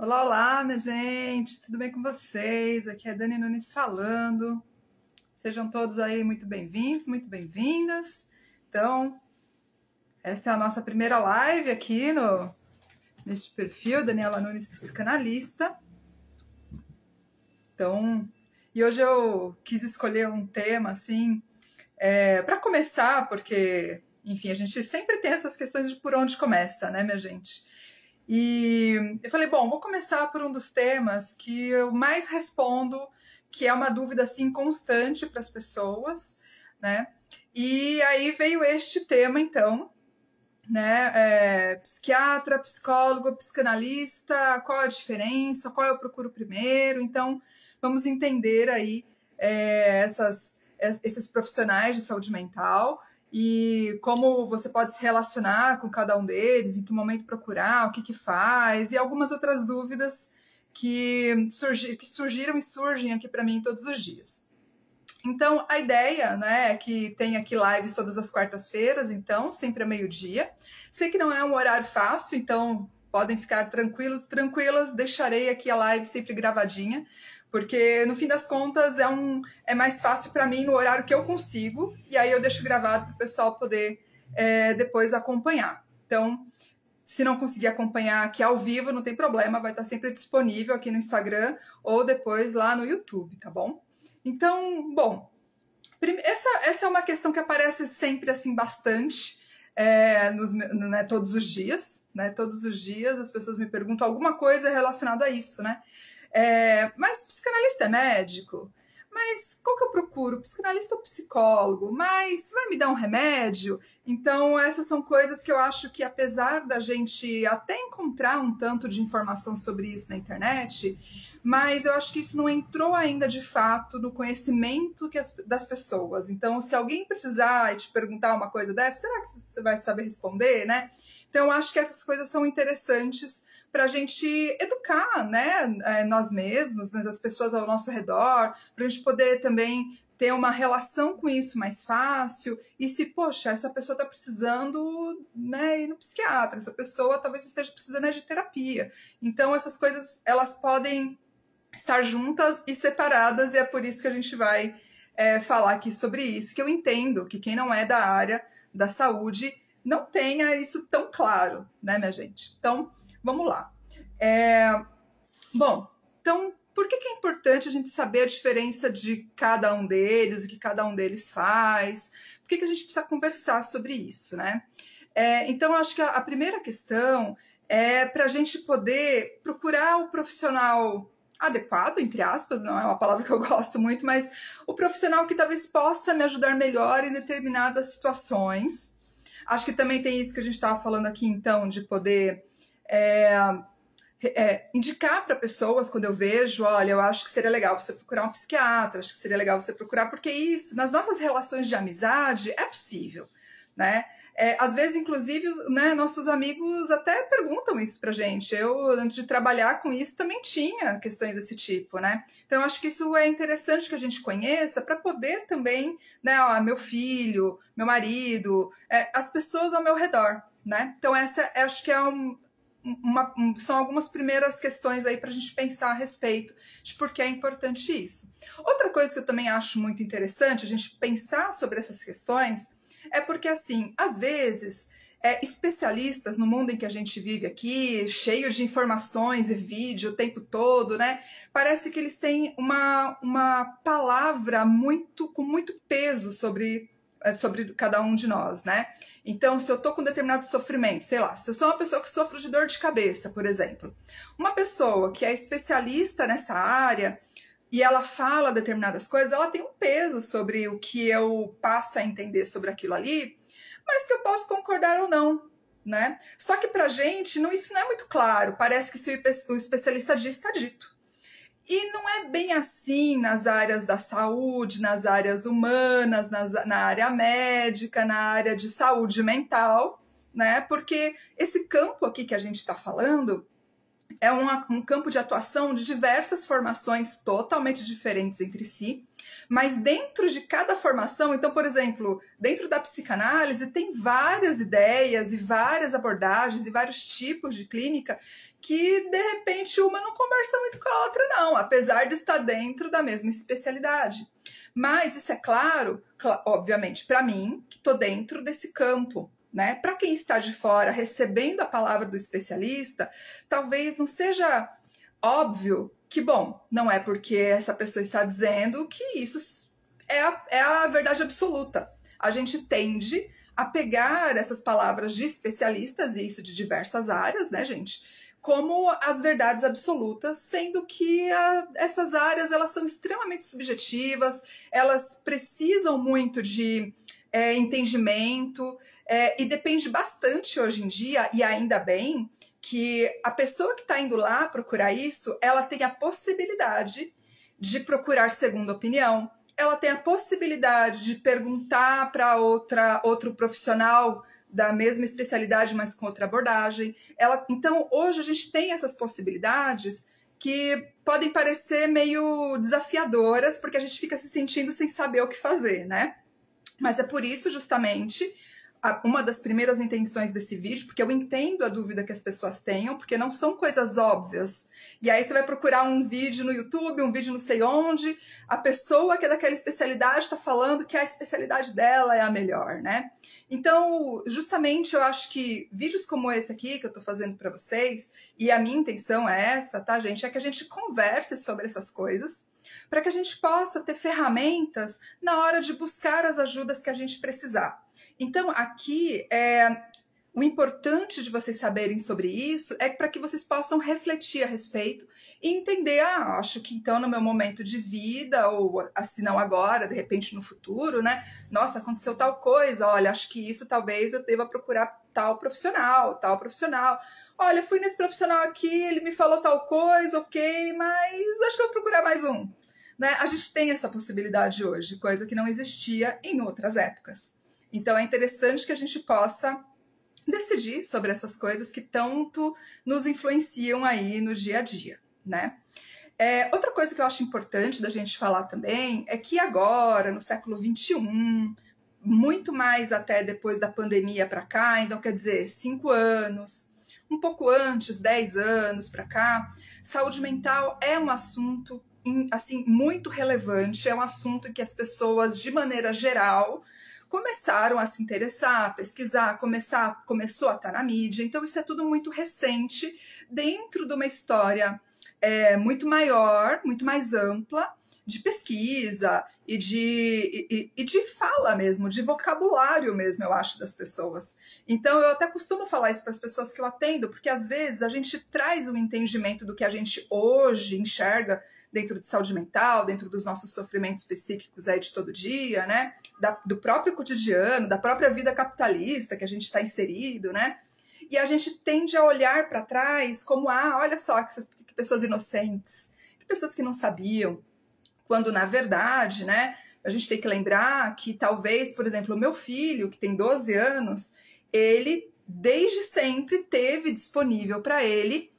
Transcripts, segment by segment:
Olá, olá, minha gente, tudo bem com vocês? Aqui é Dani Nunes falando. Sejam todos aí muito bem-vindos, muito bem-vindas. Então, esta é a nossa primeira live aqui neste perfil, Daniela Nunes Psicanalista. Então, e hoje eu quis escolher um tema assim, para começar, porque, enfim, a gente sempre tem essas questões de por onde começa, né, minha gente? E eu falei, bom, vou começar por um dos temas que eu mais respondo, que é uma dúvida assim constante para as pessoas, né? E aí veio este tema, então, né? Psiquiatra, psicólogo, psicanalista, qual a diferença? Qual eu procuro primeiro? Então, vamos entender aí esses profissionais de saúde mental e como você pode se relacionar com cada um deles, em que momento procurar, o que faz, e algumas outras dúvidas que surgiram e surgem aqui para mim todos os dias. Então, a ideia, né, é que tem aqui lives todas as quartas-feiras, então, sempre a meio-dia. Sei que não é um horário fácil, então podem ficar tranquilos, tranquilas, deixarei aqui a live sempre gravadinha, porque no fim das contas é mais fácil para mim no horário que eu consigo, e aí eu deixo gravado para o pessoal poder depois acompanhar. Então, se não conseguir acompanhar aqui ao vivo, não tem problema, vai estar sempre disponível aqui no Instagram ou depois lá no YouTube, tá bom? Então, bom, essa é uma questão que aparece sempre assim bastante, todos os dias, né? Todos os dias as pessoas me perguntam alguma coisa relacionada a isso, né? Mas psicanalista é médico? Mas qual que eu procuro? Psicanalista ou psicólogo? Mas vai me dar um remédio? Então, essas são coisas que eu acho que, apesar da gente até encontrar um tanto de informação sobre isso na internet, mas eu acho que isso não entrou ainda de fato no conhecimento das pessoas. Então, se alguém precisar e te perguntar uma coisa dessa, será que você vai saber responder, né? Então, eu acho que essas coisas são interessantes para a gente educar, né, nós mesmos, mas as pessoas ao nosso redor, para a gente poder também ter uma relação com isso mais fácil. E se, poxa, essa pessoa está precisando, né, ir no psiquiatra, essa pessoa talvez esteja precisando de terapia. Então, essas coisas, elas podem estar juntas e separadas, e é por isso que a gente vai falar aqui sobre isso, que eu entendo que quem não é da área da saúde não tenha isso tão claro, né, minha gente? Então, vamos lá. Bom, então, por que é importante a gente saber a diferença de cada um deles, o que cada um deles faz? Por que a gente precisa conversar sobre isso, né? Então, acho que a primeira questão é para a gente poder procurar o profissional adequado, entre aspas, não é uma palavra que eu gosto muito, mas o profissional que talvez possa me ajudar melhor em determinadas situações. Acho que também tem isso que a gente estava falando aqui, então, de poder indicar para pessoas quando eu vejo, olha, eu acho que seria legal você procurar um psiquiatra, acho que seria legal você procurar, porque isso, nas nossas relações de amizade, é possível, né? Às vezes, inclusive, né, nossos amigos até perguntam isso pra gente. Eu, antes de trabalhar com isso, também tinha questões desse tipo, né? Então, eu acho que isso é interessante que a gente conheça para poder também, né, meu filho, meu marido, as pessoas ao meu redor, né? Então, essa acho que é são algumas primeiras questões aí para a gente pensar a respeito de por que é importante isso. Outra coisa que eu também acho muito interessante a gente pensar sobre essas questões é porque, assim, às vezes, especialistas no mundo em que a gente vive aqui, cheio de informações e vídeo o tempo todo, né? Parece que eles têm uma palavra com muito peso sobre cada um de nós, né? Então, se eu tô com determinado sofrimento, sei lá, se eu sou uma pessoa que sofre de dor de cabeça, por exemplo, uma pessoa que é especialista nessa área e ela fala determinadas coisas, ela tem um peso sobre o que eu passo a entender sobre aquilo ali, mas que eu posso concordar ou não, né? Só que pra gente, isso não é muito claro, parece que se o especialista diz, está dito. E não é bem assim nas áreas da saúde, nas áreas humanas, na área médica, na área de saúde mental, né? Porque esse campo aqui que a gente está falando é um campo de atuação de diversas formações totalmente diferentes entre si, mas dentro de cada formação, então, por exemplo, dentro da psicanálise tem várias ideias e várias abordagens e vários tipos de clínica que, de repente, uma não conversa muito com a outra, não, apesar de estar dentro da mesma especialidade. Mas isso é claro, obviamente, para mim, que estou dentro desse campo, né? Para quem está de fora, recebendo a palavra do especialista, talvez não seja óbvio que, bom, não é porque essa pessoa está dizendo que isso é a verdade absoluta. A gente tende a pegar essas palavras de especialistas, e isso de diversas áreas, né, gente, como as verdades absolutas, sendo que essas áreas elas são extremamente subjetivas, elas precisam muito de entendimento, e depende bastante hoje em dia, e ainda bem, que a pessoa que está indo lá procurar isso, ela tem a possibilidade de procurar segunda opinião, ela tem a possibilidade de perguntar para outro profissional da mesma especialidade, mas com outra abordagem. Então, hoje a gente tem essas possibilidades que podem parecer meio desafiadoras, porque a gente fica se sentindo sem saber o que fazer, né? Mas é por isso, justamente, uma das primeiras intenções desse vídeo, porque eu entendo a dúvida que as pessoas tenham, porque não são coisas óbvias. E aí você vai procurar um vídeo no YouTube, um vídeo não sei onde, a pessoa que é daquela especialidade está falando que a especialidade dela é a melhor, né? Então, justamente, eu acho que vídeos como esse aqui que eu estou fazendo para vocês, e a minha intenção é essa, tá, gente? É que a gente converse sobre essas coisas, para que a gente possa ter ferramentas na hora de buscar as ajudas que a gente precisar. Então, aqui, o importante de vocês saberem sobre isso é para que vocês possam refletir a respeito e entender, acho que então no meu momento de vida, ou assim não agora, de repente no futuro, né? Nossa, aconteceu tal coisa, olha, acho que isso talvez eu deva procurar tal profissional. Olha, fui nesse profissional aqui, ele me falou tal coisa, ok, mas acho que eu vou procurar mais um. Né? A gente tem essa possibilidade hoje, coisa que não existia em outras épocas. Então é interessante que a gente possa decidir sobre essas coisas que tanto nos influenciam aí no dia a dia, né? Outra coisa que eu acho importante da gente falar também é que agora, no século XXI, muito mais até depois da pandemia para cá, então quer dizer, 5 anos, um pouco antes, 10 anos para cá, saúde mental é um assunto assim, muito relevante, é um assunto que as pessoas, de maneira geral, começaram a se interessar, a pesquisar, começou a estar na mídia. Então, isso é tudo muito recente, dentro de uma história muito maior, muito mais ampla, de pesquisa e de fala mesmo, de vocabulário mesmo, eu acho, das pessoas. Então, eu até costumo falar isso para as pessoas que eu atendo, porque às vezes a gente traz um entendimento do que a gente hoje enxerga dentro de saúde mental, dentro dos nossos sofrimentos psíquicos aí de todo dia, né? Do próprio cotidiano, da própria vida capitalista que a gente está inserido, né? E a gente tende a olhar para trás como, olha só que pessoas inocentes, que pessoas que não sabiam, quando na verdade, né? A gente tem que lembrar que talvez, por exemplo, o meu filho, que tem 12 anos, ele desde sempre teve disponível para ele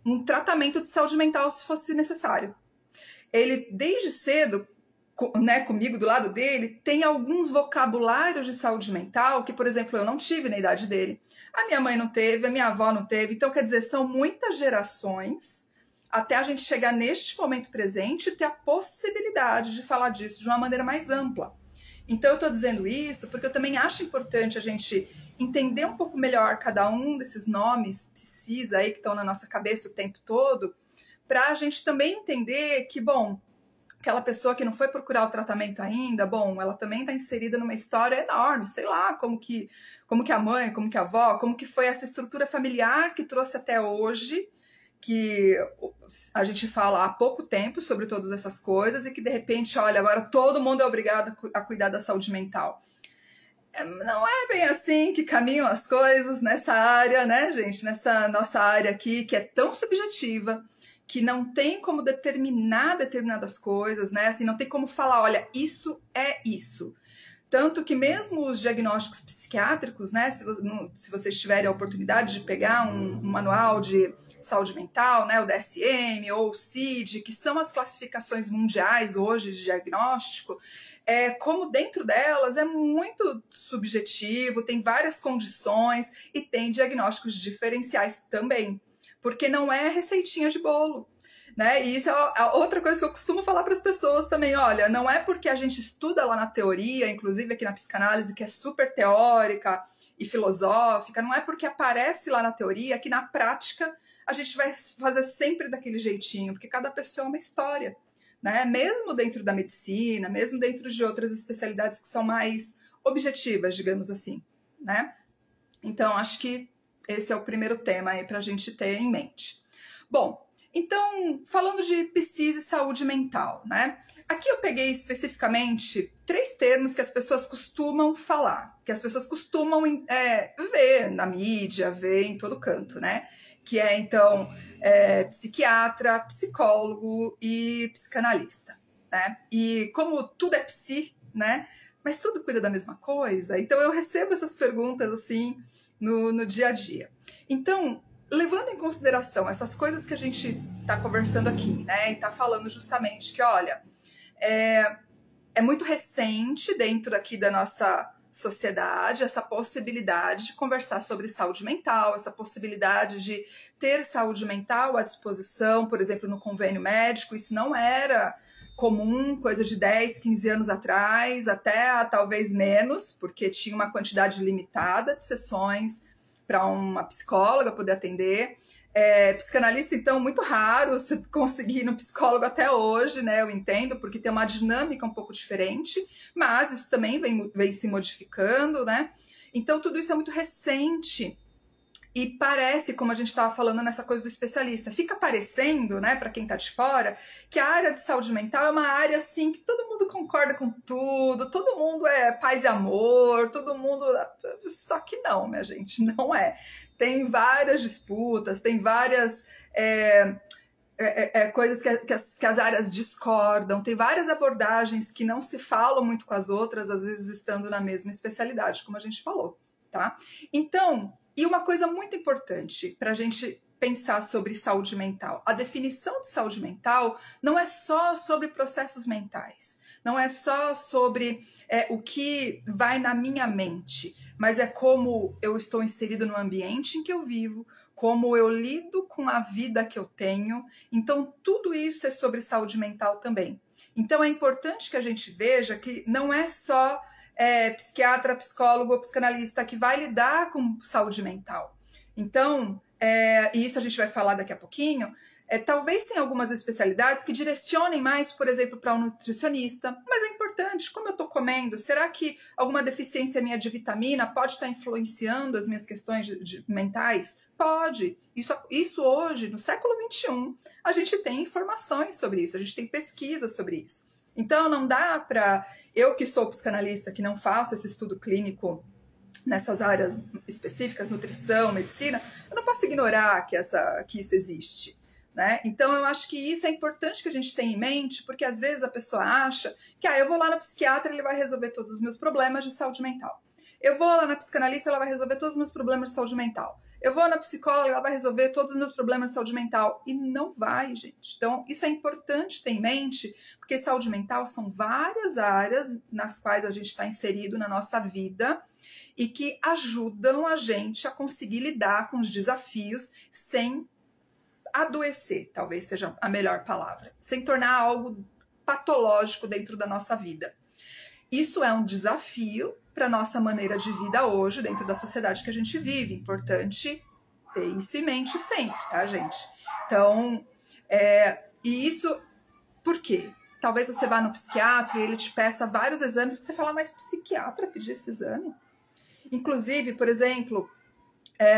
um tratamento de saúde mental se fosse necessário. Ele, desde cedo, né, comigo do lado dele, tem alguns vocabulários de saúde mental que, por exemplo, eu não tive na idade dele. A minha mãe não teve, a minha avó não teve. Então, quer dizer, são muitas gerações até a gente chegar neste momento presente e ter a possibilidade de falar disso de uma maneira mais ampla. Então, eu estou dizendo isso porque eu também acho importante a gente entender um pouco melhor cada um desses nomes precisa aí que estão na nossa cabeça o tempo todo, para a gente também entender que, bom, aquela pessoa que não foi procurar o tratamento ainda, bom, ela também está inserida numa história enorme, sei lá, como que a mãe, como que a avó, como que foi essa estrutura familiar que trouxe até hoje, que a gente fala há pouco tempo sobre todas essas coisas e que, de repente, olha, agora todo mundo é obrigado a cuidar da saúde mental. Não é bem assim que caminham as coisas nessa área, né, gente? Nessa nossa área aqui, que é tão subjetiva, que não tem como determinar determinadas coisas, né? Assim, não tem como falar, olha, isso é isso. Tanto que mesmo os diagnósticos psiquiátricos, né? Se vocês tiverem a oportunidade de pegar um manual de saúde mental, né, o DSM ou o CID, que são as classificações mundiais hoje de diagnóstico, como dentro delas é muito subjetivo, tem várias condições e tem diagnósticos diferenciais também, porque não é receitinha de bolo. Né? E isso é outra coisa que eu costumo falar para as pessoas também. Olha, não é porque a gente estuda lá na teoria, inclusive aqui na psicanálise, que é super teórica e filosófica, não é porque aparece lá na teoria que na prática a gente vai fazer sempre daquele jeitinho, porque cada pessoa é uma história, né? Mesmo dentro da medicina, mesmo dentro de outras especialidades que são mais objetivas, digamos assim, né? Então, acho que esse é o primeiro tema aí para a gente ter em mente. Bom, então, falando de psique e saúde mental, né? Aqui eu peguei especificamente 3 termos que as pessoas costumam falar, que as pessoas costumam ver na mídia, ver em todo canto, né? Que é, então, psiquiatra, psicólogo e psicanalista, né? E como tudo é psi, né? Mas tudo cuida da mesma coisa, então eu recebo essas perguntas, assim, no dia a dia. Então, levando em consideração essas coisas que a gente está conversando aqui, né, e está falando justamente que, olha, é muito recente dentro aqui da nossa sociedade essa possibilidade de conversar sobre saúde mental, essa possibilidade de ter saúde mental à disposição, por exemplo, no convênio médico. Isso não era comum, coisa de 10, 15 anos atrás, até talvez menos, porque tinha uma quantidade limitada de sessões para uma psicóloga poder atender. Psicanalista, então, muito raro você conseguir ir no psicólogo até hoje, né? Eu entendo, porque tem uma dinâmica um pouco diferente, mas isso também vem se modificando, né? Então, tudo isso é muito recente. E parece, como a gente estava falando nessa coisa do especialista, fica parecendo, né, para quem está de fora, que a área de saúde mental é uma área assim que todo mundo concorda com tudo, todo mundo é paz e amor, todo mundo. Só que não, minha gente, não é. Tem várias disputas, tem várias coisas que as áreas discordam, tem várias abordagens que não se falam muito com as outras, às vezes estando na mesma especialidade, como a gente falou, tá? Então. E uma coisa muito importante para a gente pensar sobre saúde mental. A definição de saúde mental não é só sobre processos mentais, não é só sobre o que vai na minha mente, mas é como eu estou inserido no ambiente em que eu vivo, como eu lido com a vida que eu tenho. Então, tudo isso é sobre saúde mental também. Então, é importante que a gente veja que não é só psiquiatra, psicólogo ou psicanalista que vai lidar com saúde mental. Então, e isso a gente vai falar daqui a pouquinho, talvez tenha algumas especialidades que direcionem mais, por exemplo, para um nutricionista, mas é importante, como eu estou comendo, será que alguma deficiência minha de vitamina pode estar influenciando as minhas questões mentais? Pode. Isso hoje, no século XXI, a gente tem informações sobre isso, a gente tem pesquisas sobre isso. Então, não dá para... Eu que sou psicanalista, que não faço esse estudo clínico nessas áreas específicas, nutrição, medicina, eu não posso ignorar que isso existe, né? Então, eu acho que isso é importante que a gente tenha em mente, porque às vezes a pessoa acha que eu vou lá na psiquiatra, ele vai resolver todos os meus problemas de saúde mental. Eu vou lá na psicanalista, ela vai resolver todos os meus problemas de saúde mental. Eu vou na psicóloga, ela vai resolver todos os meus problemas de saúde mental. E não vai, gente. Então, isso é importante ter em mente, porque saúde mental são várias áreas nas quais a gente está inserido na nossa vida e que ajudam a gente a conseguir lidar com os desafios sem adoecer, talvez seja a melhor palavra, sem tornar algo patológico dentro da nossa vida. Isso é um desafio para a nossa maneira de vida hoje, dentro da sociedade que a gente vive. Importante ter isso em mente sempre, tá, gente? Então, e isso, por quê? Talvez você vá no psiquiatra e ele te peça vários exames que você fala, mas psiquiatra pedir esse exame? Inclusive, por exemplo,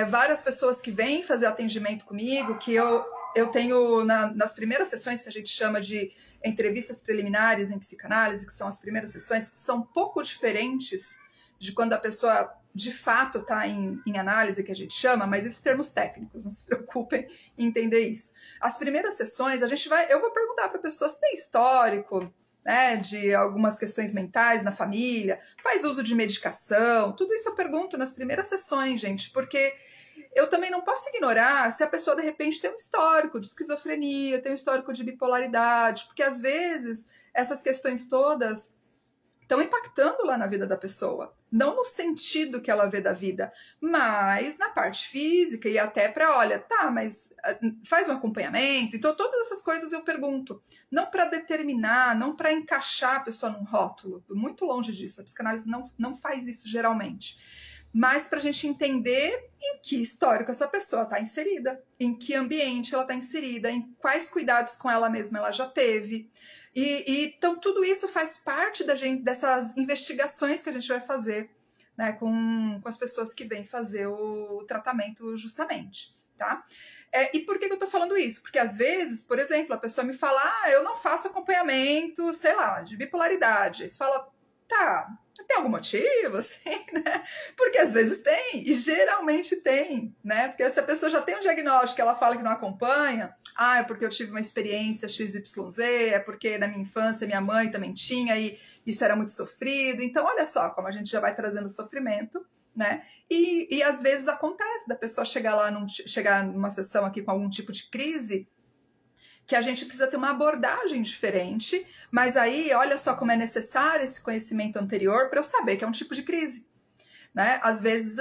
várias pessoas que vêm fazer atendimento comigo, que eu tenho nas primeiras sessões que a gente chama de entrevistas preliminares em psicanálise, que são as primeiras sessões, são pouco diferentes de quando a pessoa de fato está em análise, que a gente chama, mas isso termos técnicos, não se preocupem em entender isso. As primeiras sessões, eu vou perguntar para a pessoa se tem histórico, né, de algumas questões mentais na família, faz uso de medicação, tudo isso eu pergunto nas primeiras sessões, gente, porque eu também não posso ignorar se a pessoa, de repente, tem um histórico de esquizofrenia, tem um histórico de bipolaridade, porque, às vezes, essas questões todas estão impactando lá na vida da pessoa. Não no sentido que ela vê da vida, mas na parte física e até para, olha, tá, mas faz um acompanhamento. Então, todas essas coisas eu pergunto. Não para determinar, não para encaixar a pessoa num rótulo. Muito longe disso. A psicanálise não faz isso geralmente. Mas para a gente entender em que histórico essa pessoa está inserida, em que ambiente ela está inserida, em quais cuidados com ela mesma ela já teve. Então, tudo isso faz parte dessas investigações que a gente vai fazer, né, com as pessoas que vêm fazer o tratamento justamente, tá? E por que eu tô falando isso? Porque, às vezes, por exemplo, a pessoa me fala, eu não faço acompanhamento, sei lá, de bipolaridade. Aí você fala, tá, tem algum motivo, assim, né? Porque às vezes tem, e geralmente tem, né? Porque se a pessoa já tem um diagnóstico que ela fala que não acompanha, é porque eu tive uma experiência XYZ, é porque na minha infância minha mãe também tinha e isso era muito sofrido. Então, olha só como a gente já vai trazendo sofrimento, né? E às vezes acontece da pessoa chegar numa sessão aqui com algum tipo de crise, que a gente precisa ter uma abordagem diferente, mas aí olha só como é necessário esse conhecimento anterior para eu saber que é um tipo de crise, né? Às vezes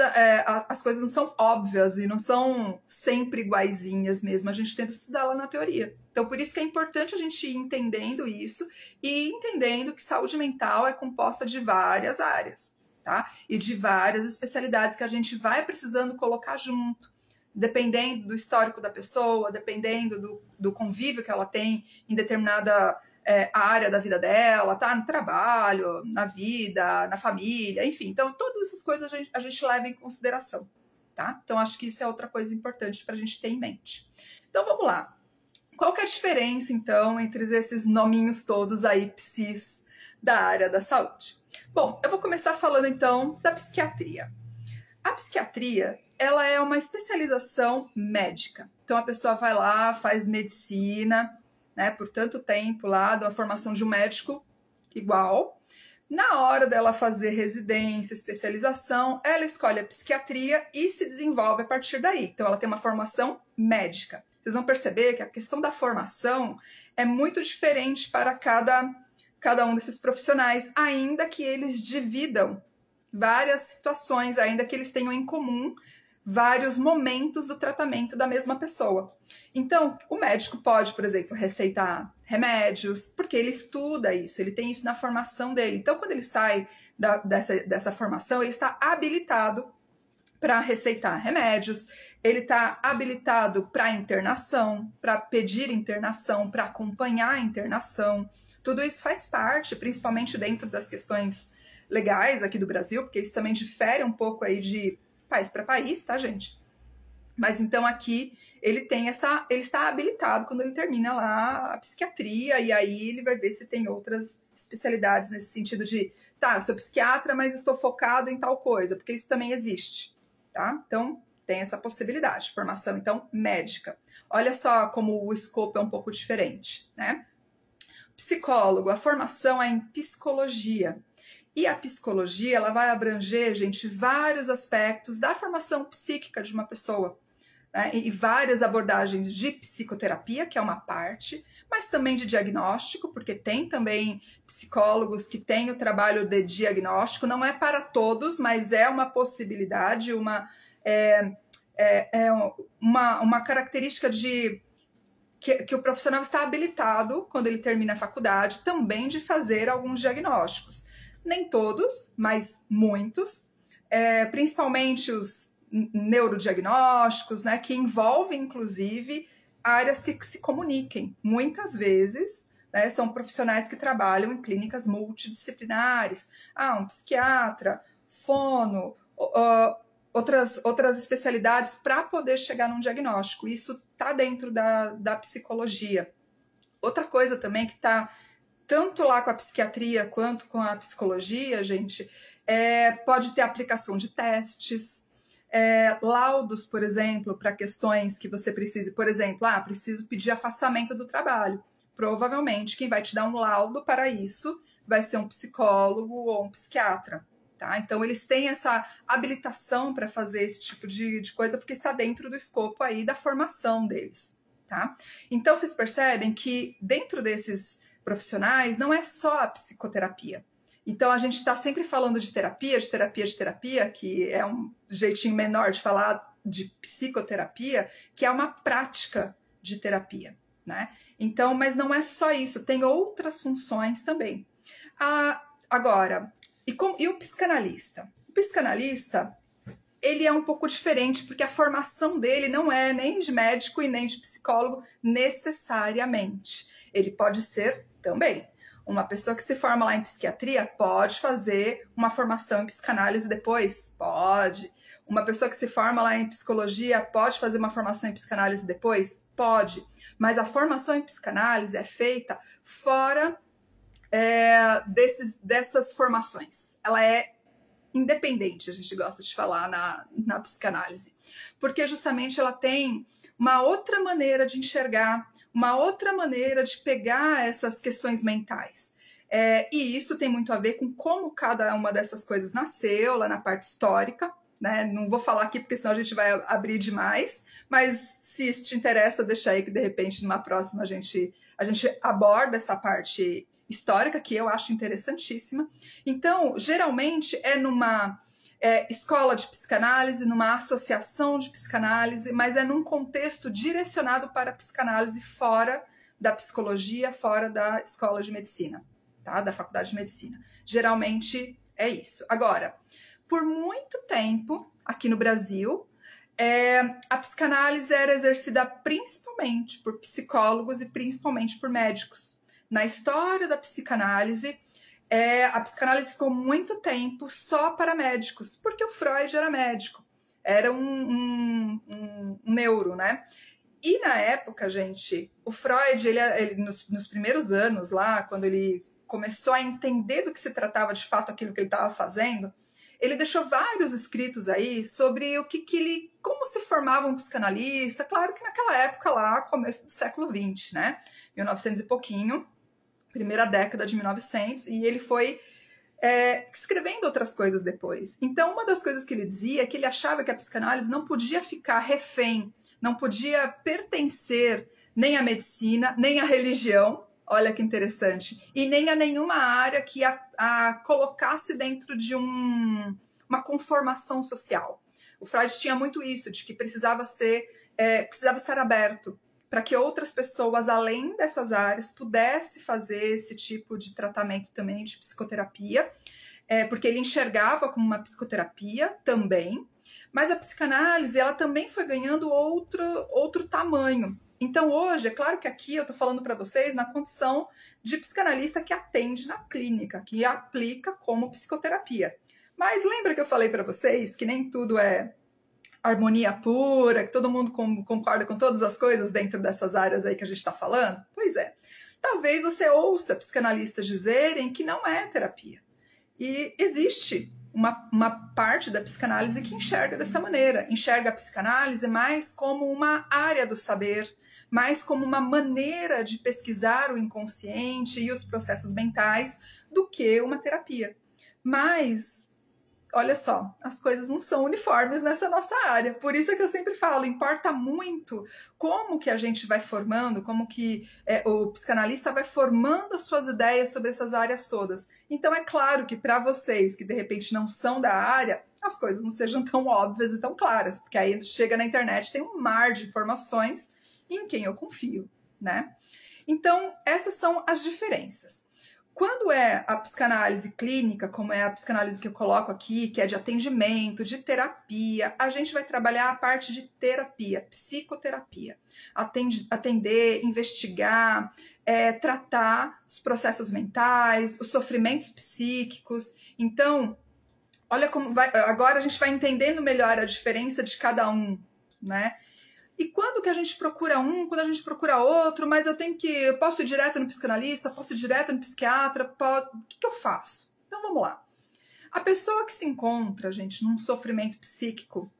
as coisas não são óbvias e não são sempre iguaizinhas mesmo, a gente tenta estudar lá na teoria. Então, por isso que é importante a gente ir entendendo isso e entendendo que saúde mental é composta de várias áreas, tá? E de várias especialidades que a gente vai precisando colocar junto, dependendo do histórico da pessoa, dependendo do convívio que ela tem em determinada área da vida dela, tá? No trabalho, na vida, na família, enfim. Então, todas essas coisas a gente leva em consideração, tá? Então, acho que isso é outra coisa importante para a gente ter em mente. Então, vamos lá. Qual que é a diferença, então, entre esses nominhos todos aí, psis, da área da saúde? Bom, eu vou começar falando, então, da psiquiatria. A psiquiatria, ela é uma especialização médica. Então, a pessoa vai lá, faz medicina, né, por tanto tempo lá, da formação de um médico igual. Na hora dela fazer residência, especialização, ela escolhe a psiquiatria e se desenvolve a partir daí. Então, ela tem uma formação médica. Vocês vão perceber que a questão da formação é muito diferente para cada um desses profissionais, ainda que eles dividam várias situações, ainda que eles tenham em comum vários momentos do tratamento da mesma pessoa. Então, o médico pode, por exemplo, receitar remédios, porque ele estuda isso, ele tem isso na formação dele. Então, quando ele sai dessa formação, ele está habilitado para receitar remédios, ele está habilitado para internação, para pedir internação, para acompanhar a internação. Tudo isso faz parte, principalmente dentro das questões legais aqui do Brasil, porque isso também difere um pouco aí de país para país, tá, gente? Mas então aqui ele está habilitado quando ele termina lá a psiquiatria, e aí ele vai ver se tem outras especialidades nesse sentido de, tá, eu sou psiquiatra, mas estou focado em tal coisa, porque isso também existe, tá? Então tem essa possibilidade, formação então médica. Olha só como o escopo é um pouco diferente, né? Psicólogo, a formação é em psicologia. E a psicologia, ela vai abranger, gente, vários aspectos da formação psíquica de uma pessoa, né? E várias abordagens de psicoterapia, que é uma parte, mas também de diagnóstico, porque tem também psicólogos que têm o trabalho de diagnóstico, não é para todos, mas é uma possibilidade, uma característica de que o profissional está habilitado, quando ele termina a faculdade, também de fazer alguns diagnósticos. Nem todos, mas muitos, principalmente os neurodiagnósticos, né, que envolvem, inclusive, áreas que se comuniquem. Muitas vezes, né, são profissionais que trabalham em clínicas multidisciplinares. Um psiquiatra, fono, outras especialidades para poder chegar num diagnóstico. Isso está dentro da psicologia. Outra coisa também que está tanto lá com a psiquiatria quanto com a psicologia, gente, pode ter aplicação de testes, laudos, por exemplo, para questões que você precise. Por exemplo, preciso pedir afastamento do trabalho. Provavelmente quem vai te dar um laudo para isso vai ser um psicólogo ou um psiquiatra, tá? Então, eles têm essa habilitação para fazer esse tipo de coisa, porque está dentro do escopo aí da formação deles, tá? Então, vocês percebem que dentro desses profissionais não é só a psicoterapia. Então, a gente está sempre falando de terapia, que é um jeitinho menor de falar de psicoterapia, que é uma prática de terapia, né? Então, mas não é só isso, tem outras funções também. Agora, e o psicanalista? O psicanalista, ele é um pouco diferente, porque a formação dele não é nem de médico e nem de psicólogo necessariamente. Ele pode ser também. Uma pessoa que se forma lá em psiquiatria pode fazer uma formação em psicanálise depois? Pode. Uma pessoa que se forma lá em psicologia pode fazer uma formação em psicanálise depois? Pode. Mas a formação em psicanálise é feita fora dessas formações. Ela é independente, a gente gosta de falar na psicanálise. Porque justamente ela tem uma outra maneira de enxergar, uma outra maneira de pegar essas questões mentais. E isso tem muito a ver com como cada uma dessas coisas nasceu, lá na parte histórica, né? Não vou falar aqui porque senão a gente vai abrir demais, mas se isso te interessa, deixa aí que de repente numa próxima a gente aborda essa parte histórica, que eu acho interessantíssima. Então, geralmente é numa escola de psicanálise, numa associação de psicanálise, mas é num contexto direcionado para a psicanálise fora da psicologia, fora da escola de medicina, tá? Da faculdade de medicina. Geralmente é isso. Agora, por muito tempo, aqui no Brasil, a psicanálise era exercida principalmente por psicólogos e principalmente por médicos. Na história da psicanálise, a psicanálise ficou muito tempo só para médicos, porque o Freud era médico, era um neuro, né? E na época, gente, o Freud, ele nos primeiros anos lá, quando ele começou a entender do que se tratava de fato aquilo que ele estava fazendo, ele deixou vários escritos aí sobre como se formava um psicanalista, claro que naquela época lá, começo do século XX, né? 1900 e pouquinho, primeira década de 1900, e ele foi escrevendo outras coisas depois. Então, uma das coisas que ele dizia é que ele achava que a psicanálise não podia ficar refém, não podia pertencer nem à medicina, nem à religião, olha que interessante, e nem a nenhuma área que a colocasse dentro de uma conformação social. O Freud tinha muito isso, de que precisava estar aberto, para que outras pessoas, além dessas áreas, pudessem fazer esse tipo de tratamento também de psicoterapia, porque ele enxergava como uma psicoterapia também, mas a psicanálise ela também foi ganhando outro tamanho. Então hoje, é claro que aqui eu estou falando para vocês na condição de psicanalista que atende na clínica, que aplica como psicoterapia. Mas lembra que eu falei para vocês que nem tudo é harmonia pura, que todo mundo concorda com todas as coisas dentro dessas áreas aí que a gente está falando? Pois é. Talvez você ouça psicanalistas dizerem que não é terapia. E existe uma parte da psicanálise que enxerga dessa maneira. Enxerga a psicanálise mais como uma área do saber, mais como uma maneira de pesquisar o inconsciente e os processos mentais do que uma terapia. Mas olha só, as coisas não são uniformes nessa nossa área. Por isso é que eu sempre falo, importa muito como que a gente vai formando, como que o psicanalista vai formando as suas ideias sobre essas áreas todas. Então é claro que para vocês que de repente não são da área, as coisas não sejam tão óbvias e tão claras, porque aí chega na internet, tem um mar de informações em quem eu confio, né? Então essas são as diferenças. Quando é a psicanálise clínica, como é a psicanálise que eu coloco aqui, que é de atendimento, de terapia, a gente vai trabalhar a parte de terapia, psicoterapia. Atender, investigar, tratar os processos mentais, os sofrimentos psíquicos. Então, olha como vai. Agora a gente vai entendendo melhor a diferença de cada um, né? E quando que a gente procura quando a gente procura outro, mas eu posso ir direto no psicanalista, posso ir direto no psiquiatra, o que eu faço? Então vamos lá. A pessoa que se encontra, gente, num sofrimento psíquico,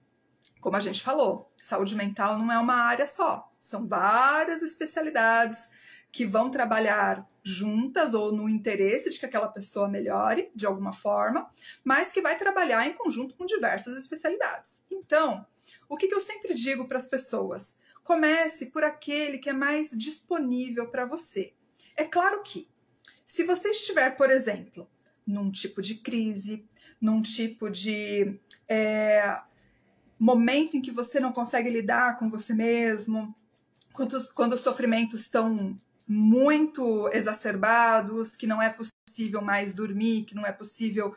como a gente falou, Saúde mental não é uma área só, são várias especialidades que vão trabalhar juntas ou no interesse de que aquela pessoa melhore de alguma forma, mas que vai trabalhar em conjunto com diversas especialidades. Então, o que eu sempre digo para as pessoas? Comece por aquele que é mais disponível para você. É claro que, se você estiver, por exemplo, num tipo de crise, num tipo de momento em que você não consegue lidar com você mesmo, quando os sofrimentos estão muito exacerbados, que não é possível mais dormir, que não é possível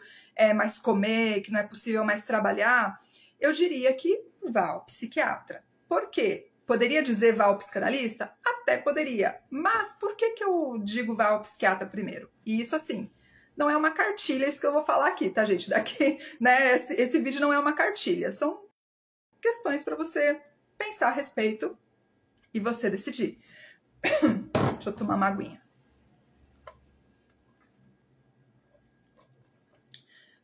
mais comer, que não é possível mais trabalhar, eu diria que vá ao psiquiatra. Por quê? Poderia dizer vá ao psicanalista? Até poderia. Mas por que eu digo vá ao psiquiatra primeiro? E isso, assim, não é uma cartilha, isso que eu vou falar aqui, tá, gente? Daqui, né? Esse vídeo não é uma cartilha. São questões para você pensar a respeito e você decidir. Deixa eu tomar uma aguinha.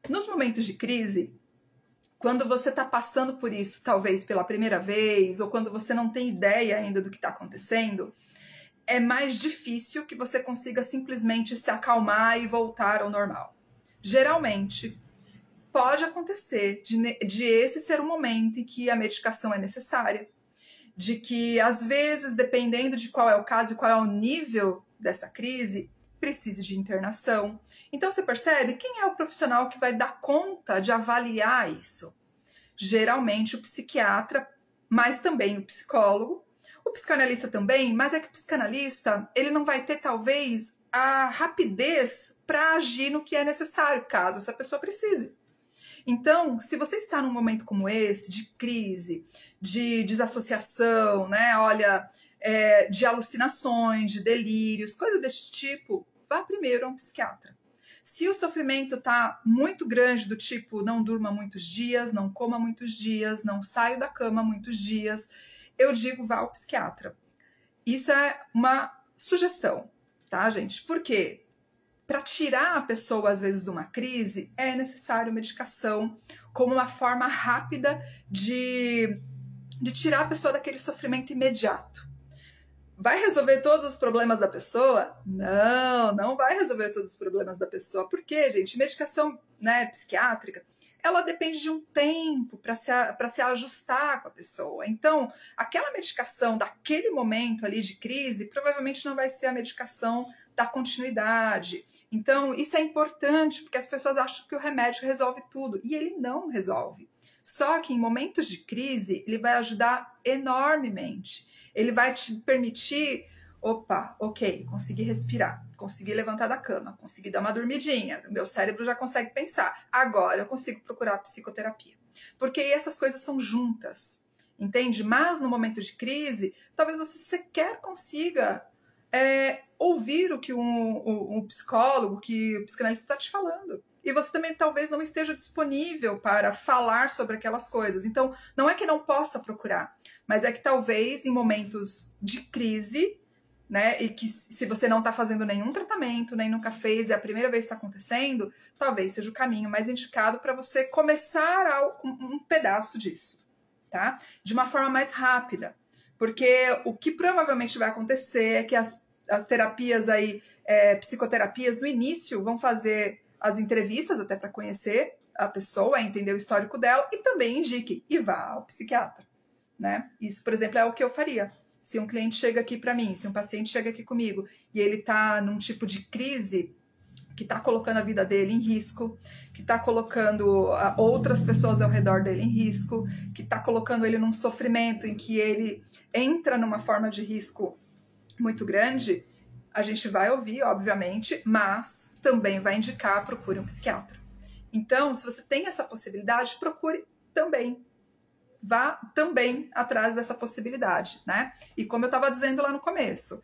Nos momentos de crise, quando você está passando por isso, talvez pela primeira vez, ou quando você não tem ideia ainda do que está acontecendo, é mais difícil que você consiga simplesmente se acalmar e voltar ao normal. Geralmente, pode acontecer de esse ser um momento em que a medicação é necessária, de que, às vezes, dependendo de qual é o caso e qual é o nível dessa crise, precise de internação. Então, você percebe quem é o profissional que vai dar conta de avaliar isso? Geralmente o psiquiatra, mas também o psicólogo. O psicanalista também, mas é que o psicanalista, ele não vai ter, talvez, a rapidez para agir no que é necessário, caso essa pessoa precise. Então, se você está num momento como esse, de crise, de desassociação, né? Olha, de alucinações, de delírios, coisas desse tipo, vá primeiro a um psiquiatra. Se o sofrimento está muito grande, do tipo, não durma muitos dias, não coma muitos dias, não saio da cama muitos dias, eu digo, vá ao psiquiatra. Isso é uma sugestão, tá, gente? Por quê? Para tirar a pessoa, às vezes, de uma crise, é necessário medicação como uma forma rápida de tirar a pessoa daquele sofrimento imediato. Vai resolver todos os problemas da pessoa? Não, não vai resolver todos os problemas da pessoa. Por quê, gente? Medicação, né, psiquiátrica, ela depende de um tempo para se ajustar com a pessoa. Então, aquela medicação daquele momento ali de crise, provavelmente não vai ser a medicação da continuidade. Então, isso é importante, porque as pessoas acham que o remédio resolve tudo, e ele não resolve. Só que em momentos de crise, ele vai ajudar enormemente. Ele vai te permitir, opa, ok, consegui respirar, consegui levantar da cama, consegui dar uma dormidinha, meu cérebro já consegue pensar. Agora eu consigo procurar psicoterapia. Porque essas coisas são juntas, entende? Mas no momento de crise, talvez você sequer consiga ouvir o que um psicólogo, que o psicanalista está te falando. E você também talvez não esteja disponível para falar sobre aquelas coisas. Então, não é que não possa procurar, mas é que talvez em momentos de crise, né, e que se você não está fazendo nenhum tratamento, nem nunca fez, é a primeira vez que está acontecendo, talvez seja o caminho mais indicado para você começar um pedaço disso, tá? De uma forma mais rápida. Porque o que provavelmente vai acontecer é que as terapias aí, psicoterapias, no início vão fazer as entrevistas até para conhecer a pessoa, entender o histórico dela e também indique e vá ao psiquiatra, né? Isso, por exemplo, é o que eu faria. Se um cliente chega aqui para mim, se um paciente chega aqui comigo e ele está num tipo de crise que está colocando a vida dele em risco, que está colocando outras pessoas ao redor dele em risco, que está colocando ele num sofrimento em que ele entra numa forma de risco muito grande, a gente vai ouvir, obviamente, mas também vai indicar, procure um psiquiatra. Então, se você tem essa possibilidade, procure também. Vá também atrás dessa possibilidade, né? E como eu estava dizendo lá no começo,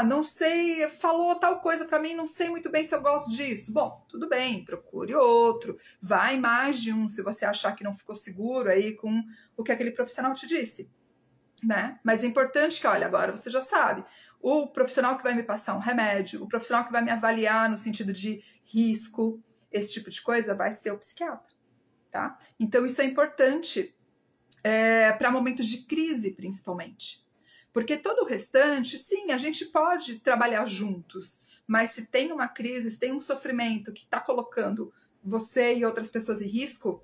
não sei, falou tal coisa para mim, não sei muito bem se eu gosto disso. Bom, tudo bem, procure outro, vá em mais de um, se você achar que não ficou seguro aí com o que aquele profissional te disse, né? Mas é importante que, olha, agora você já sabe, o profissional que vai me passar um remédio, o profissional que vai me avaliar no sentido de risco, esse tipo de coisa, vai ser o psiquiatra, tá? Então isso é importante para momentos de crise, principalmente. Porque todo o restante, sim, a gente pode trabalhar juntos, mas se tem uma crise, se tem um sofrimento que está colocando você e outras pessoas em risco,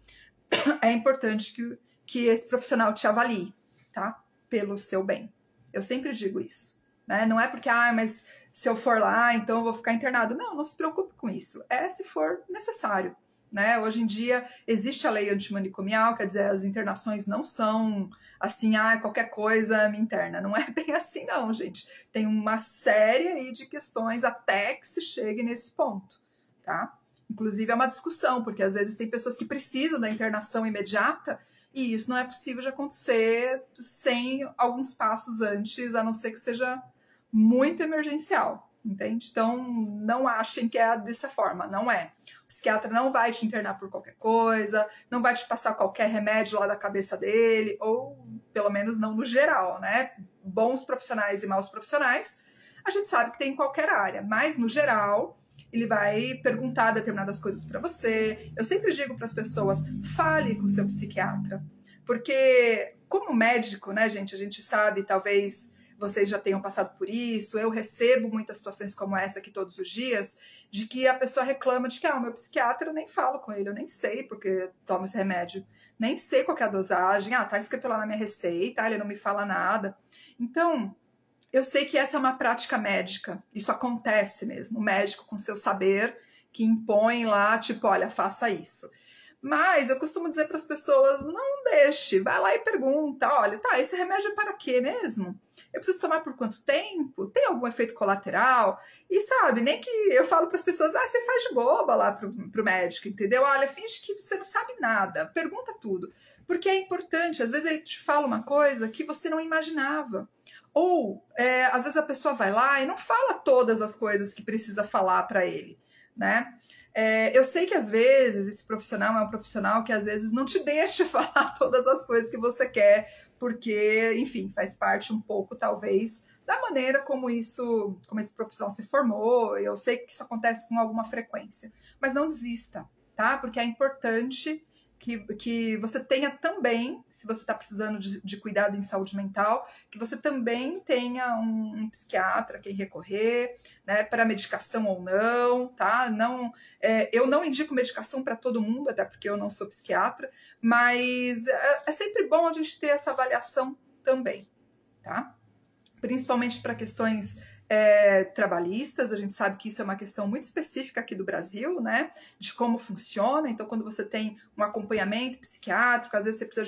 é importante que esse profissional te avalie, tá? Pelo seu bem. Eu sempre digo isso, né? Não é porque, mas se eu for lá, então eu vou ficar internado. Não, não se preocupe com isso. É se for necessário, né? Hoje em dia existe a lei antimanicomial, quer dizer, as internações não são assim, qualquer coisa me interna. Não é bem assim não, gente. Tem uma série aí de questões até que se chegue nesse ponto, tá? Inclusive é uma discussão, porque às vezes tem pessoas que precisam da internação imediata e isso não é possível de acontecer sem alguns passos antes, a não ser que seja muito emergencial, entende? Então, não achem que é dessa forma, não é. O psiquiatra não vai te internar por qualquer coisa, não vai te passar qualquer remédio lá da cabeça dele, ou pelo menos não no geral, né? Bons profissionais e maus profissionais, a gente sabe que tem em qualquer área, mas no geral, ele vai perguntar determinadas coisas para você. Eu sempre digo para as pessoas, fale com o seu psiquiatra, porque como médico, né, gente, a gente sabe, talvez vocês já tenham passado por isso, eu recebo muitas situações como essa aqui todos os dias, de que a pessoa reclama de que, o meu psiquiatra, eu nem falo com ele, eu nem sei porque tomo esse remédio, nem sei qual que é a dosagem, tá escrito lá na minha receita, ele não me fala nada. Então, eu sei que essa é uma prática médica, isso acontece mesmo, o médico com seu saber que impõe lá, tipo, olha, faça isso. Mas eu costumo dizer para as pessoas, não deixe, vai lá e pergunta, olha, esse remédio é para quê mesmo? Eu preciso tomar por quanto tempo? Tem algum efeito colateral? E sabe, nem que eu falo para as pessoas, você faz de boba lá pro médico, entendeu? Olha, finge que você não sabe nada, pergunta tudo. Porque é importante, às vezes ele te fala uma coisa que você não imaginava. Ou, às vezes a pessoa vai lá e não fala todas as coisas que precisa falar para ele, né? Eu sei que às vezes esse profissional é um profissional que às vezes não te deixa falar todas as coisas que você quer, porque, enfim, faz parte um pouco, talvez, da maneira como esse profissional se formou. Eu sei que isso acontece com alguma frequência, mas não desista, tá? Porque é importante que você tenha também, se você está precisando de cuidado em saúde mental, que você também tenha um psiquiatra a quem recorrer, né, para medicação ou não, tá? Não, eu não indico medicação para todo mundo, até porque eu não sou psiquiatra, mas é sempre bom a gente ter essa avaliação também, tá? Principalmente para questões trabalhistas, a gente sabe que isso é uma questão muito específica aqui do Brasil, né, de como funciona. Então, quando você tem um acompanhamento psiquiátrico, às vezes você precisa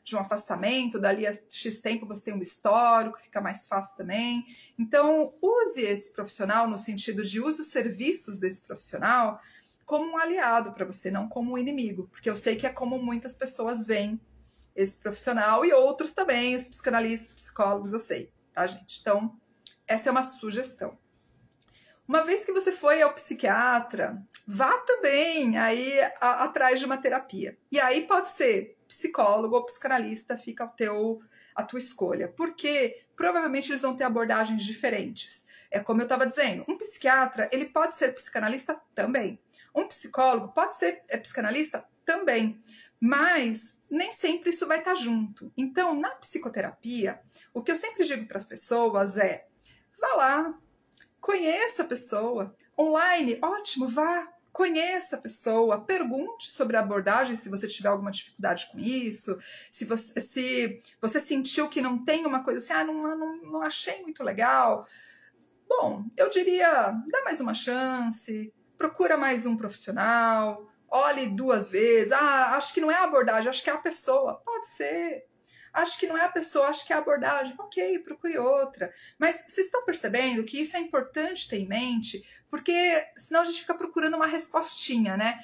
de um afastamento, dali a X tempo você tem um histórico, fica mais fácil também. Então, use esse profissional no sentido de use os serviços desse profissional como um aliado para você, não como um inimigo, porque eu sei que é como muitas pessoas veem esse profissional e outros também, os psicanalistas, psicólogos, eu sei, tá, gente? Então, essa é uma sugestão. Uma vez que você foi ao psiquiatra, vá também aí atrás de uma terapia. E aí pode ser psicólogo ou psicanalista, fica a tua escolha. Porque provavelmente eles vão ter abordagens diferentes. É como eu estava dizendo, um psiquiatra, ele pode ser psicanalista também. Um psicólogo pode ser psicanalista também. Mas nem sempre isso vai estar junto. Então, na psicoterapia, o que eu sempre digo para as pessoas é: vá lá, conheça a pessoa. Online, ótimo, vá, conheça a pessoa, pergunte sobre a abordagem se você tiver alguma dificuldade com isso, se você sentiu que não tem uma coisa assim, não achei muito legal. Bom, eu diria, dá mais uma chance, procura mais um profissional, olhe 2 vezes. Acho que não é a abordagem, acho que é a pessoa. Pode ser. Acho que não é a pessoa, acho que é a abordagem. Ok, procure outra. Mas vocês estão percebendo que isso é importante ter em mente, porque senão a gente fica procurando uma respostinha, né?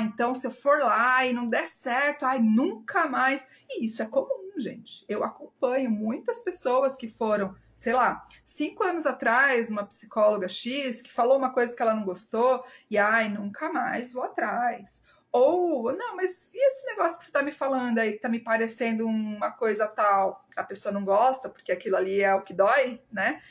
Então se eu for lá e não der certo, nunca mais. E isso é comum, gente. Eu acompanho muitas pessoas que foram, sei lá, 5 anos atrás, uma psicóloga X, que falou uma coisa que ela não gostou, e nunca mais vou atrás. Ou, não, mas e esse negócio que você tá me falando aí, que tá me parecendo uma coisa tal? A pessoa não gosta, porque aquilo ali é o que dói, né?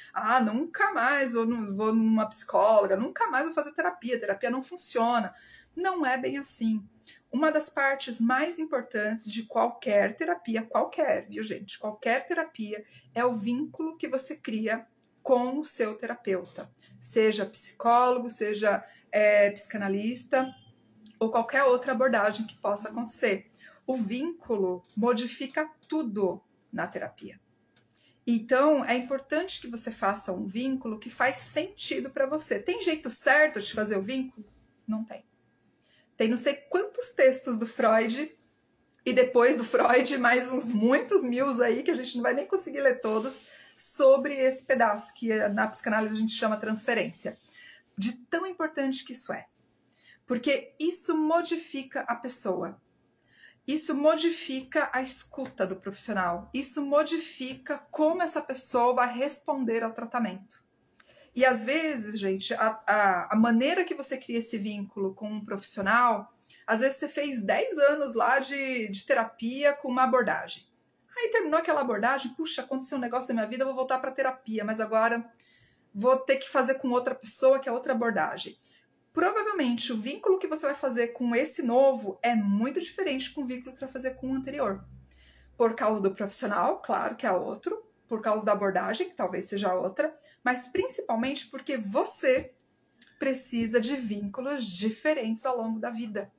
Nunca mais vou numa psicóloga, nunca mais vou fazer terapia não funciona. Não é bem assim. uma das partes mais importantes de qualquer terapia, qualquer, viu, gente? Qualquer terapia é o vínculo que você cria com o seu terapeuta, seja psicólogo, seja psicanalista ou qualquer outra abordagem que possa acontecer. O vínculo modifica tudo na terapia. Então, é importante que você faça um vínculo que faz sentido para você. Tem jeito certo de fazer o vínculo? Não tem. Tem não sei quantos textos do Freud, e depois do Freud, mais uns muitos mil aí, que a gente não vai nem conseguir ler todos, sobre esse pedaço que na psicanálise a gente chama transferência. De tão importante que isso é. Porque isso modifica a pessoa. Isso modifica a escuta do profissional. Isso modifica como essa pessoa vai responder ao tratamento. E às vezes, gente, a maneira que você cria esse vínculo com um profissional, às vezes você fez 10 anos lá de terapia com uma abordagem. Aí terminou aquela abordagem, puxa, aconteceu um negócio na minha vida, eu vou voltar para terapia, mas agora vou ter que fazer com outra pessoa, que é outra abordagem. Provavelmente o vínculo que você vai fazer com esse novo é muito diferente com o vínculo que você vai fazer com o anterior. Por causa do profissional, claro que é outro, por causa da abordagem, que talvez seja outra, mas principalmente porque você precisa de vínculos diferentes ao longo da vida.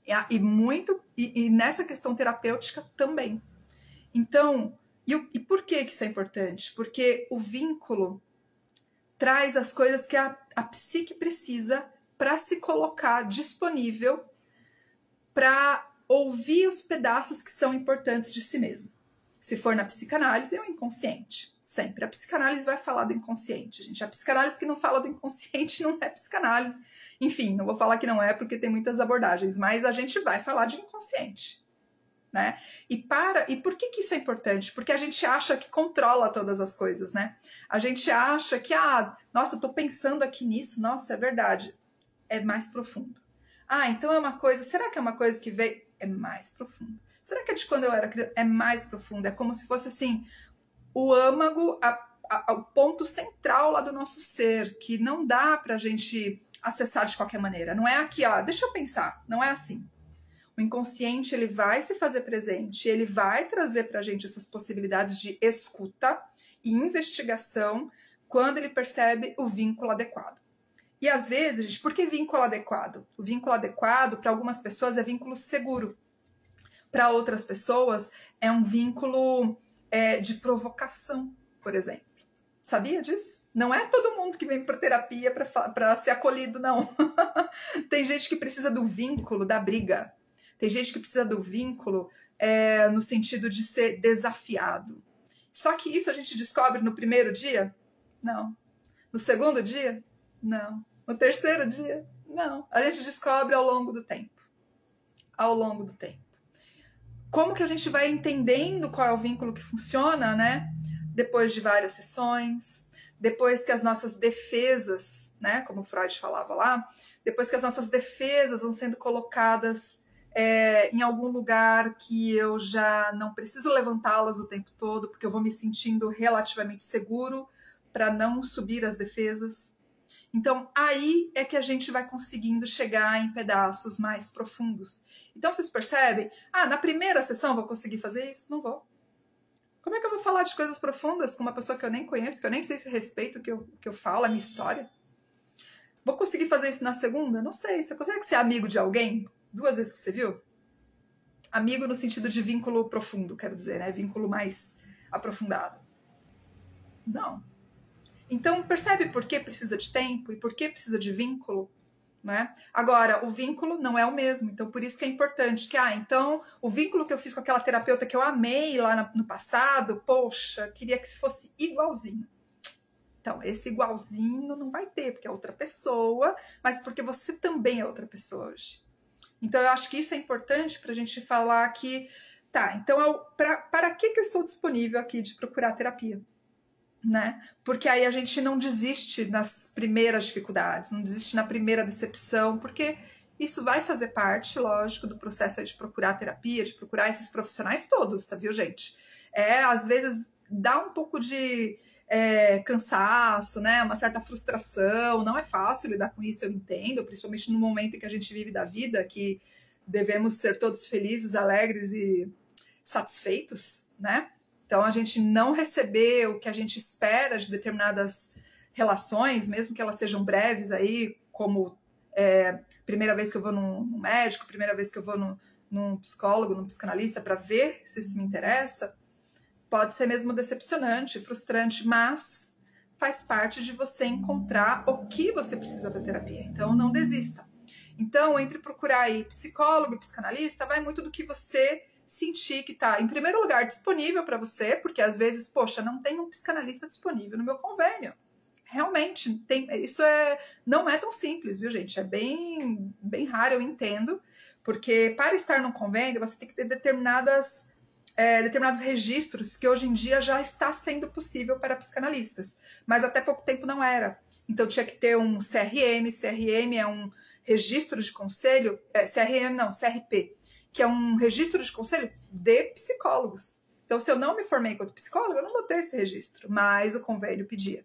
E nessa questão terapêutica também. Então, e por que isso é importante? Porque o vínculo traz as coisas que a psique precisa para se colocar disponível para ouvir os pedaços que são importantes de si mesmo. Se for na psicanálise, é o inconsciente. Sempre. A psicanálise vai falar do inconsciente, gente. A psicanálise que não fala do inconsciente não é psicanálise. Enfim, não vou falar que não é porque tem muitas abordagens, mas a gente vai falar de inconsciente. Né? E por que isso é importante? Porque a gente acha que controla todas as coisas, né? A gente acha que, nossa, eu tô pensando aqui nisso, nossa, é verdade. É mais profundo. Então é uma coisa, será que é uma coisa que veio? É mais profundo. Será que é de quando eu era criança? É mais profundo. É como se fosse assim, o âmago, o ponto central lá do nosso ser, que não dá pra gente acessar de qualquer maneira. Não é aqui, deixa eu pensar. Não é assim. O inconsciente, ele vai se fazer presente, ele vai trazer pra gente essas possibilidades de escuta e investigação quando ele percebe o vínculo adequado. E às vezes, gente, por que vínculo adequado? O vínculo adequado, para algumas pessoas, é vínculo seguro. Para outras pessoas, é um vínculo de provocação, por exemplo. Sabia disso? Não é todo mundo que vem para terapia para ser acolhido, não. Tem gente que precisa do vínculo da briga. Tem gente que precisa do vínculo no sentido de ser desafiado. Só que isso a gente descobre no primeiro dia? Não. No segundo dia? Não. No terceiro dia? Não. A gente descobre ao longo do tempo. Ao longo do tempo. Como que a gente vai entendendo qual é o vínculo que funciona, né? Depois de várias sessões, depois que as nossas defesas, né? Como o Freud falava lá, depois que as nossas defesas vão sendo colocadas em algum lugar que eu já não preciso levantá-las o tempo todo, porque eu vou me sentindo relativamente seguro para não subir as defesas. Então, aí é que a gente vai conseguindo chegar em pedaços mais profundos. Então, vocês percebem? Na primeira sessão vou conseguir fazer isso? Não vou. Como é que eu vou falar de coisas profundas com uma pessoa que eu nem conheço, que eu nem sei se respeito o que eu falo, a minha história? Vou conseguir fazer isso na segunda? Não sei. Você consegue ser amigo de alguém 2 vezes que você viu? Amigo no sentido de vínculo profundo, quero dizer, né? Vínculo mais aprofundado. Não. Então, percebe por que precisa de tempo e por que precisa de vínculo, né? Agora, o vínculo não é o mesmo, então por isso que é importante que, então, o vínculo que eu fiz com aquela terapeuta que eu amei lá no passado, poxa, queria que fosse igualzinho. Então, esse igualzinho não vai ter, porque é outra pessoa, mas porque você também é outra pessoa hoje. Então, eu acho que isso é importante para a gente falar que, então, para que eu estou disponível aqui de procurar terapia? Né? Porque aí a gente não desiste nas primeiras dificuldades, não desiste na primeira decepção, porque isso vai fazer parte, lógico, do processo de procurar terapia, de procurar esses profissionais todos, viu, gente? Às vezes dá um pouco de cansaço, né? Uma certa frustração, não é fácil lidar com isso, eu entendo, principalmente no momento em que a gente vive da vida, que devemos ser todos felizes, alegres e satisfeitos, né? Então, a gente não receber o que a gente espera de determinadas relações, mesmo que elas sejam breves aí, como primeira vez que eu vou num médico, primeira vez que eu vou num psicólogo, num psicanalista, para ver se isso me interessa, pode ser mesmo decepcionante, frustrante, mas faz parte de você encontrar o que você precisa da terapia. Então, não desista. Então, entre procurar aí psicólogo e psicanalista, vai muito do que você sentir que está, em primeiro lugar, disponível para você, porque às vezes, poxa, não tem um psicanalista disponível no meu convênio. Realmente, isso não é tão simples, viu, gente? É bem raro, eu entendo, porque para estar no convênio, você tem que ter determinados registros que hoje em dia já está sendo possível para psicanalistas, mas até pouco tempo não era. Então tinha que ter um CRM, CRM é um registro de conselho, CRM não, CRP, que é um registro de conselho de psicólogos. Então, se eu não me formei enquanto psicóloga, eu não vou ter esse registro, mas o convênio pedia.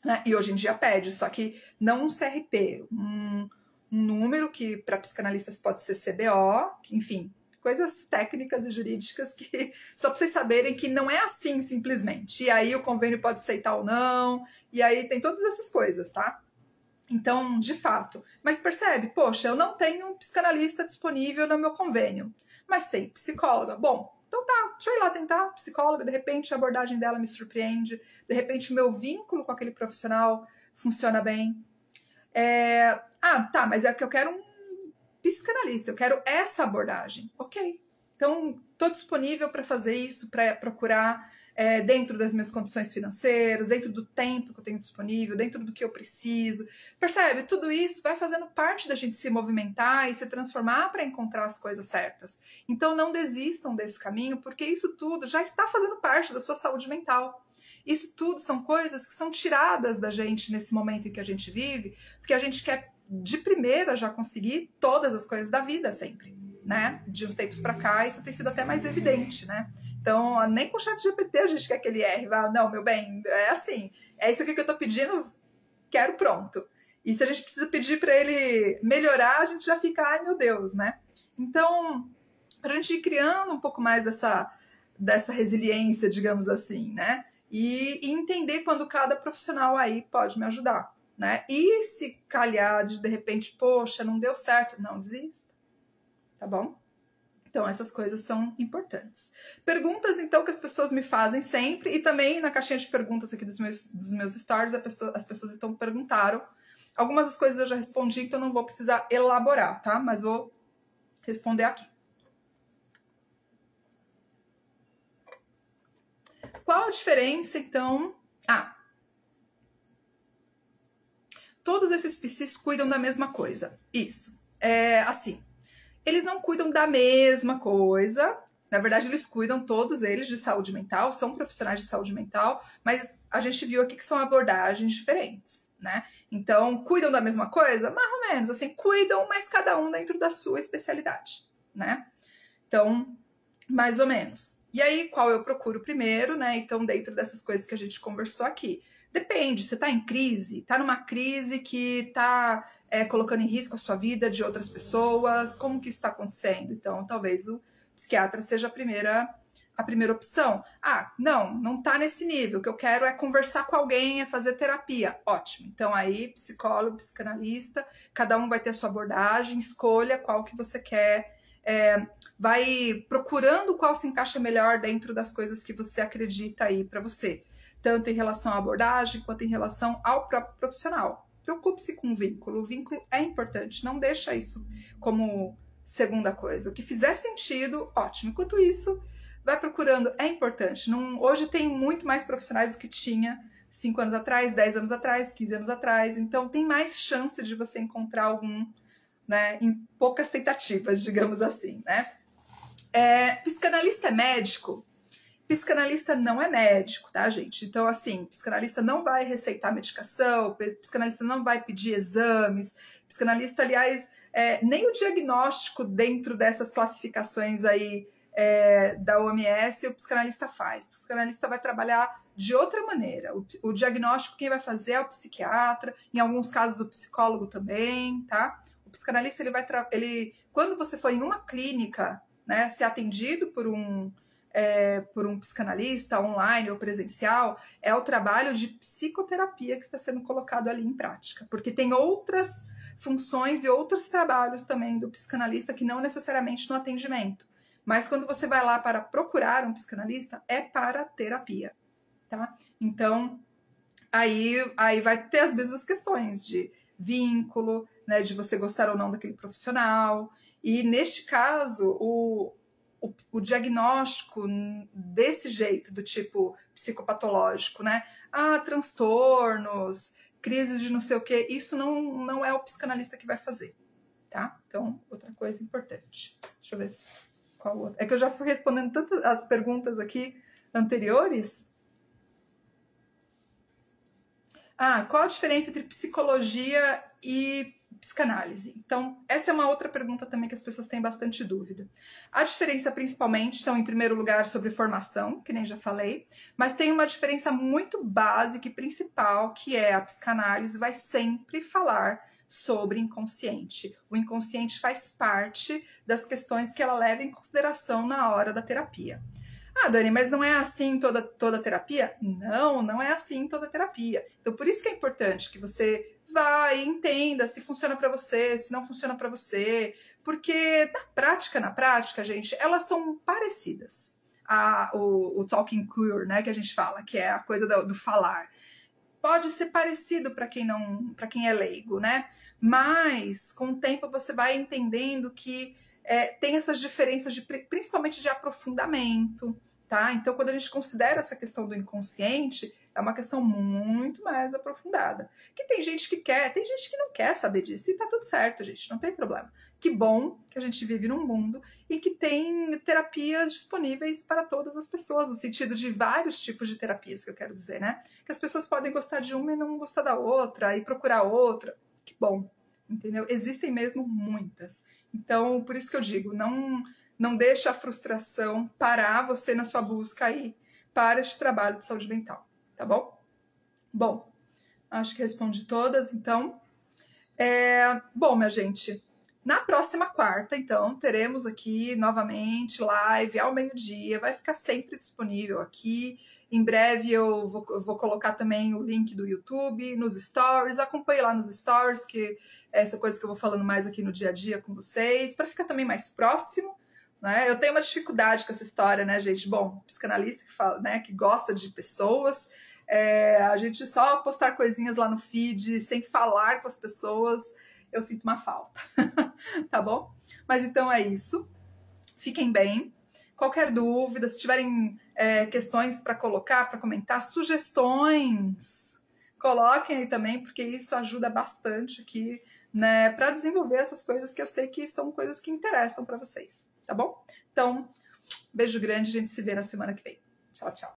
Né? E hoje em dia pede, só que não um CRP, um número que para psicanalistas pode ser CBO, que, enfim, coisas técnicas e jurídicas que só para vocês saberem que não é assim simplesmente. E aí o convênio pode aceitar ou não, e aí tem todas essas coisas, tá? Então, de fato. Mas percebe, poxa, eu não tenho um psicanalista disponível no meu convênio, mas tem psicóloga. Bom, então tá, deixa eu ir lá tentar psicóloga, de repente a abordagem dela me surpreende, de repente o meu vínculo com aquele profissional funciona bem. Tá, mas é que eu quero um psicanalista, eu quero essa abordagem. Ok, então estou disponível para fazer isso, para procurar dentro das minhas condições financeiras, dentro do tempo que eu tenho disponível, dentro do que eu preciso. Percebe? Tudo isso vai fazendo parte da gente se movimentar e se transformar para encontrar as coisas certas. Então não desistam desse caminho, porque isso tudo já está fazendo parte da sua saúde mental. Isso tudo são coisas que são tiradas da gente nesse momento em que a gente vive, porque a gente quer de primeira já conseguir todas as coisas da vida sempre, né? De uns tempos para cá isso tem sido até mais evidente, né? Então, nem com o ChatGPT a gente quer que ele erre. Não, meu bem, é assim. É isso aqui que eu tô pedindo, quero pronto. E se a gente precisa pedir para ele melhorar, a gente já fica, ai meu Deus, né? Então, para a gente ir criando um pouco mais dessa resiliência, digamos assim, né? E entender quando cada profissional aí pode me ajudar, né? E se calhar de repente, poxa, não deu certo, não desista, tá bom? Então, essas coisas são importantes. Perguntas, então, que as pessoas me fazem sempre, e também na caixinha de perguntas aqui dos meus stories, as pessoas então perguntaram. Algumas das coisas eu já respondi, então não vou precisar elaborar, tá? Mas vou responder aqui. Qual a diferença, então? Todos esses psis cuidam da mesma coisa. Isso. Assim. Eles não cuidam da mesma coisa, na verdade eles cuidam todos eles de saúde mental, são profissionais de saúde mental, mas a gente viu aqui que são abordagens diferentes, né? Então, cuidam da mesma coisa? Mais ou menos, assim, cuidam, mas cada um dentro da sua especialidade, né? Então, mais ou menos. E aí, qual eu procuro primeiro, né? Então, dentro dessas coisas que a gente conversou aqui, depende, você tá em crise, tá numa crise que tá colocando em risco a sua vida de outras pessoas, como que isso está acontecendo? Então, talvez o psiquiatra seja a primeira opção. Não tá nesse nível, o que eu quero é conversar com alguém, é fazer terapia. Ótimo, então aí psicólogo, psicanalista, cada um vai ter a sua abordagem, escolha qual que você quer, vai procurando qual se encaixa melhor dentro das coisas que você acredita aí para você, tanto em relação à abordagem quanto em relação ao próprio profissional. Preocupe-se com o vínculo é importante, não deixa isso como segunda coisa. O que fizer sentido, ótimo. Enquanto isso, vai procurando, é importante. Hoje tem muito mais profissionais do que tinha 5 anos atrás, 10 anos atrás, 15 anos atrás, então tem mais chance de você encontrar algum, né, em poucas tentativas, digamos assim, né? Psicanalista é médico? Psicanalista não é médico, tá, gente? Então, assim, psicanalista não vai receitar medicação, psicanalista não vai pedir exames, psicanalista, aliás, nem o diagnóstico dentro dessas classificações aí da OMS o psicanalista faz. O psicanalista vai trabalhar de outra maneira. O diagnóstico quem vai fazer é o psiquiatra, em alguns casos o psicólogo também, tá? O psicanalista, quando você for em uma clínica, né, ser atendido por um psicanalista online ou presencial, é o trabalho de psicoterapia que está sendo colocado ali em prática, porque tem outras funções e outros trabalhos também do psicanalista que não necessariamente no atendimento. Mas quando você vai lá para procurar um psicanalista, é para terapia, tá? Então, aí vai ter as mesmas questões de vínculo, né, de você gostar ou não daquele profissional. E neste caso, o diagnóstico desse jeito, do tipo psicopatológico, né? Transtornos, crises de não sei o quê, isso não é o psicanalista que vai fazer, tá? Então, outra coisa importante. Deixa eu ver qual outra. É que eu já fui respondendo tantas as perguntas aqui anteriores. Qual a diferença entre psicologia e psicanálise? Então, essa é uma outra pergunta também que as pessoas têm bastante dúvida. A diferença, principalmente, então, em primeiro lugar, sobre formação, que nem já falei, mas tem uma diferença muito básica e principal, que é a psicanálise vai sempre falar sobre inconsciente. O inconsciente faz parte das questões que ela leva em consideração na hora da terapia. Dani, mas não é assim toda terapia? Não é assim toda terapia. Então, por isso que é importante que você vá e entenda se funciona para você, se não funciona para você, porque na prática, gente, elas são parecidas. O talking cure, né, que a gente fala, que é a coisa do falar. Pode ser parecido para quem é leigo, né? Mas com o tempo você vai entendendo que tem essas diferenças principalmente de aprofundamento, tá? Então, quando a gente considera essa questão do inconsciente, é uma questão muito mais aprofundada. Que tem gente que quer, tem gente que não quer saber disso, e tá tudo certo, gente, não tem problema. Que bom que a gente vive num mundo e que tem terapias disponíveis para todas as pessoas, no sentido de vários tipos de terapias, que eu quero dizer, né? Que as pessoas podem gostar de uma e não gostar da outra, e procurar outra. Que bom, entendeu? Existem mesmo muitas. Então, por isso que eu digo, não deixa a frustração parar você na sua busca aí para este trabalho de saúde mental, tá bom? Bom, acho que respondi todas, então. Bom, minha gente, na próxima quarta, então, teremos aqui novamente live ao meio-dia, vai ficar sempre disponível aqui. Em breve eu vou colocar também o link do YouTube nos stories, acompanhe lá nos stories, que é essa coisa que eu vou falando mais aqui no dia a dia com vocês, para ficar também mais próximo, né? Eu tenho uma dificuldade com essa história, né, gente? Bom, psicanalista que fala, né, que gosta de pessoas, a gente só postar coisinhas lá no feed sem falar com as pessoas, eu sinto uma falta, tá bom? Mas então é isso, fiquem bem. Qualquer dúvida, se tiverem questões para colocar, para comentar, sugestões, coloquem aí também, porque isso ajuda bastante aqui, né, para desenvolver essas coisas que eu sei que são coisas que interessam para vocês, tá bom? Então, beijo grande, a gente se vê na semana que vem. Tchau, tchau.